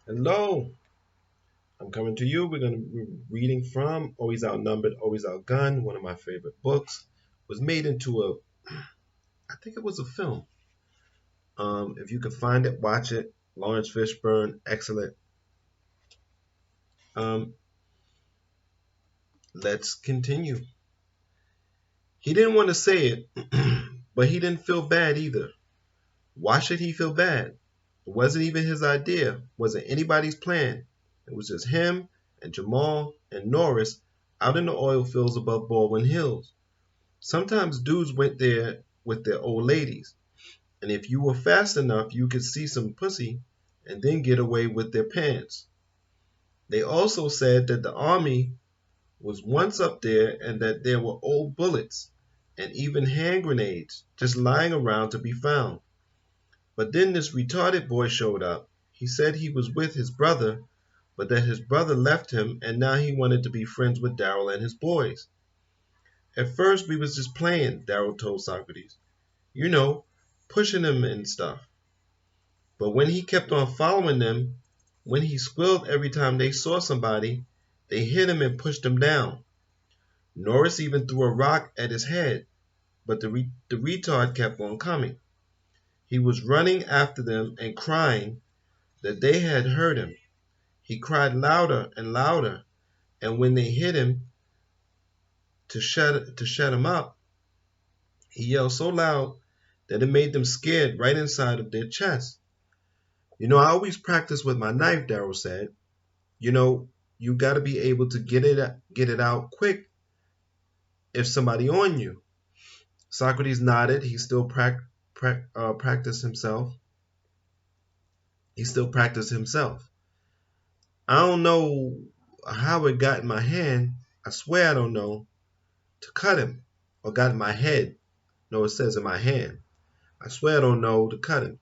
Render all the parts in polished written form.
Hello, I'm coming to you. We're going to be reading from Always Outnumbered, Always Outgunned, one of my favorite books. Was made into I think it was a film. If you can find it, watch it. Lawrence Fishburne, excellent. Um, let's continue. He didn't want to say it, but he didn't feel bad either. Why should he feel bad? It wasn't even his idea, it wasn't anybody's plan. It was just him and Jamal and Norris out in the oil fields above Baldwin Hills. Sometimes dudes went there with their old ladies, and if you were fast enough, you could see some pussy and then get away with their pants. They also said that the army was once up there and that there were old bullets and even hand grenades just lying around to be found. But then this retarded boy showed up. He said he was with his brother, but that his brother left him and now he wanted to be friends with Daryl and his boys. At first we was just playing, Daryl told Socrates. You know, pushing him and stuff. But when he kept on following them, when he squealed every time they saw somebody, they hit him and pushed him down. Norris even threw a rock at his head, but the retard kept on coming. He was running after them and crying that they had hurt him. He cried louder and louder, and when they hit him to shut him up, he yelled so loud that it made them scared right inside of their chest. I always practice with my knife, Daryl said. You know, you got to be able to get it out quick if somebody on you. Socrates nodded. He still practiced himself. He still practiced himself. I don't know how it got in my hand. I swear I don't know. To cut him. Or got in my head. No, it says in my hand. I swear I don't know to cut him.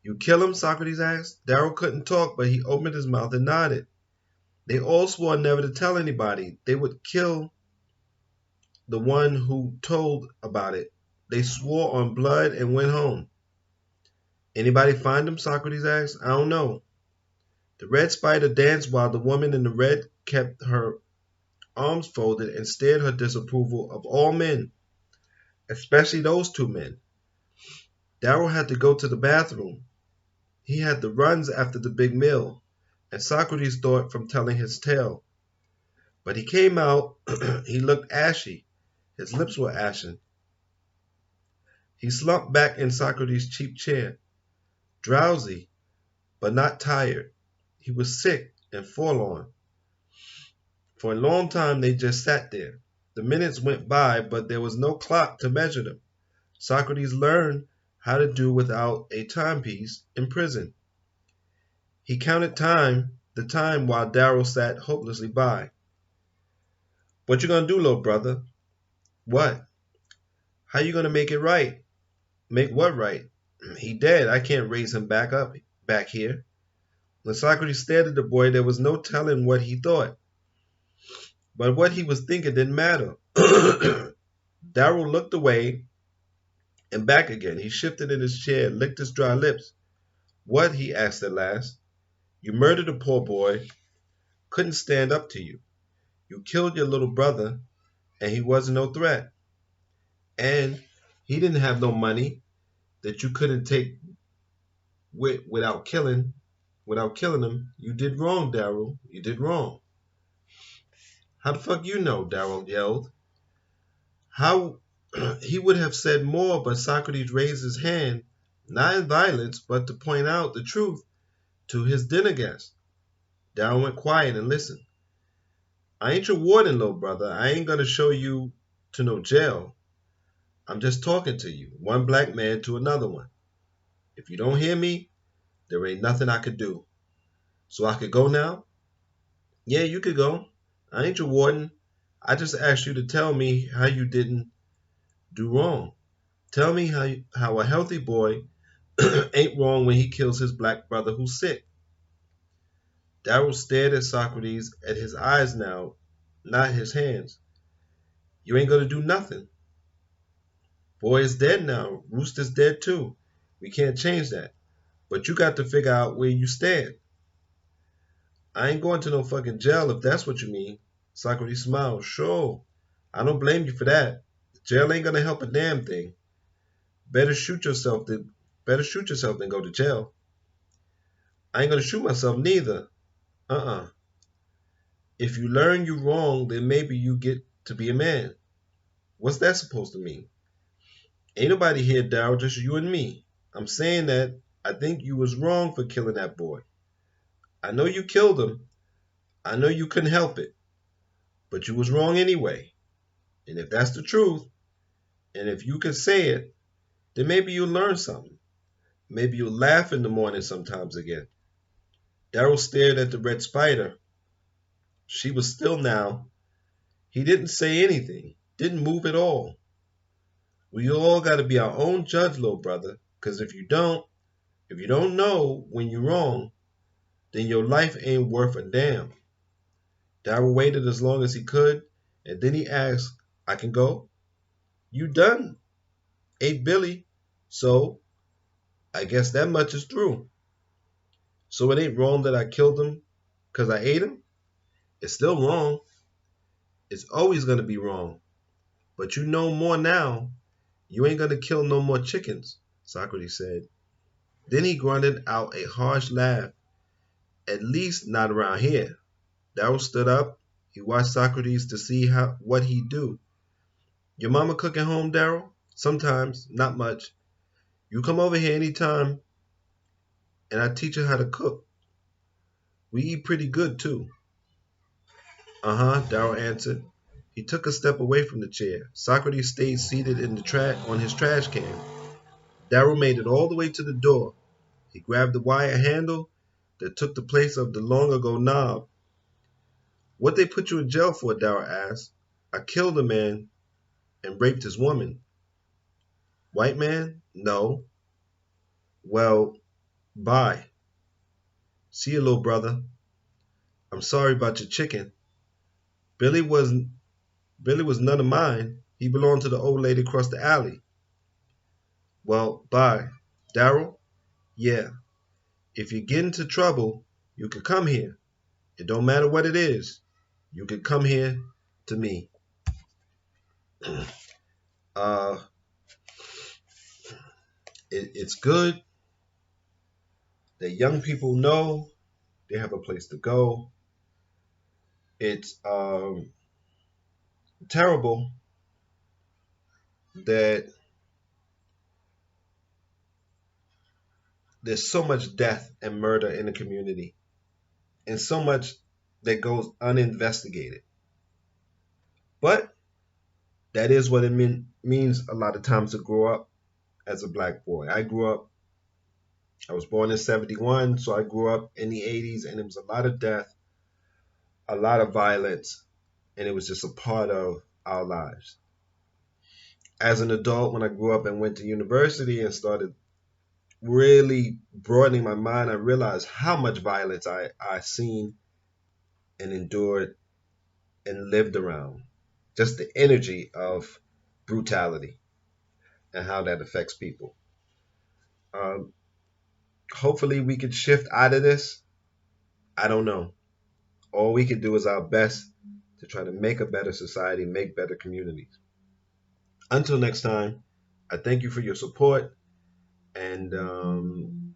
You kill him? Socrates asked. Daryl couldn't talk, but he opened his mouth and nodded. They all swore never to tell anybody. They would kill the one who told about it. They swore on blood and went home. Anybody find him? Socrates asked. I don't know. The red spider danced while the woman in the red kept her arms folded and stared her disapproval of all men, especially those two men. Darrow had to go to the bathroom. He had the runs after the big meal, and Socrates thought from telling his tale. But he came out, he looked ashy. His lips were ashen. He slumped back in Socrates' cheap chair, drowsy, but not tired. He was sick and forlorn. For a long time they just sat there. The minutes went by, but there was no clock to measure them. Socrates learned how to do without a timepiece in prison. He counted the time while Darrow sat hopelessly by. What you gonna do, little brother? What? How you gonna make it right? Make what right? He dead. I can't raise him back here. When Socrates stared at the boy, there was no telling what he thought. But what he was thinking didn't matter. Darrow looked away and back again. He shifted in his chair, licked his dry lips. What? He asked at last. You murdered a poor boy, couldn't stand up to you. You killed your little brother, and he wasn't no threat. And he didn't have no money that you couldn't take without killing him. You did wrong, Darrow. You did wrong. How the fuck you know? Darrow yelled. How he would have said more, but Socrates raised his hand, not in violence, but to point out the truth to his dinner guest. Darrow went quiet and listened. I ain't your warden, little brother. I ain't gonna show you to no jail. I'm just talking to you, one black man to another one. If you don't hear me, there ain't nothing I could do. So I could go now? Yeah, you could go. I ain't your warden. I just asked you to tell me how you didn't do wrong. Tell me how a healthy boy ain't wrong when he kills his black brother who's sick. Darrow stared at Socrates, at his eyes now, not his hands. You ain't gonna do nothing. Boy is dead now. Rooster's dead too. We can't change that. But you got to figure out where you stand. I ain't going to no fucking jail if that's what you mean. Socrates smiled. Sure. I don't blame you for that. Jail ain't gonna help a damn thing. Better shoot yourself than go to jail. I ain't gonna shoot myself neither. Uh-uh. If you learn you wrong, then maybe you get to be a man. What's that supposed to mean? Ain't nobody here, Daryl, just you and me. I'm saying that I think you was wrong for killing that boy. I know you killed him. I know you couldn't help it. But you was wrong anyway. And if that's the truth, and if you can say it, then maybe you'll learn something. Maybe you'll laugh in the morning sometimes again. Daryl stared at the red spider. She was still now. He didn't say anything, didn't move at all. We all got to be our own judge, little brother, because if you don't know when you're wrong, then your life ain't worth a damn. Daryl waited as long as he could, and then he asked, I can go? You done, ate Billy, so I guess that much is through. So it ain't wrong that I killed him because I ate him? It's still wrong. It's always going to be wrong. But you know more now. You ain't going to kill no more chickens, Socrates said. Then he grunted out a harsh laugh. At least not around here. Darrow stood up. He watched Socrates to see what he'd do. Your mama cooking home, Darrow? Sometimes, not much. You come over here anytime and I teach you how to cook. We eat pretty good too. Uh-huh, Darrow answered. He took a step away from the chair. Socrates stayed seated in the on his trash can. Darrow made it all the way to the door. He grabbed the wire handle that took the place of the long ago knob. What they put you in jail for? Darrow asked. I killed a man and raped his woman. White man? No. Well, bye. See you, little brother. I'm sorry about your chicken. Billy was Billy was none of mine. He belonged to the old lady across the alley. Well, bye. Darrow? Yeah. If you get into trouble, you can come here. It don't matter what it is. You can come here to me. uh, it's good that young people know they have a place to go. It's terrible that there's so much death and murder in the community and so much that goes uninvestigated. But that is what it means a lot of times to grow up as a black boy. I was born in 71, so I grew up in the 80s, and it was a lot of death, a lot of violence, and it was just a part of our lives. As an adult, when I grew up and went to university and started really broadening my mind, I realized how much violence I seen and endured and lived around. Just the energy of brutality and how that affects people. Um, Hopefully, we could shift out of this. I don't know. All we can do is our best to try to make a better society, make better communities. Until next time, I thank you for your support and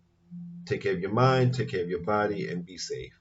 take care of your mind, take care of your body, and be safe.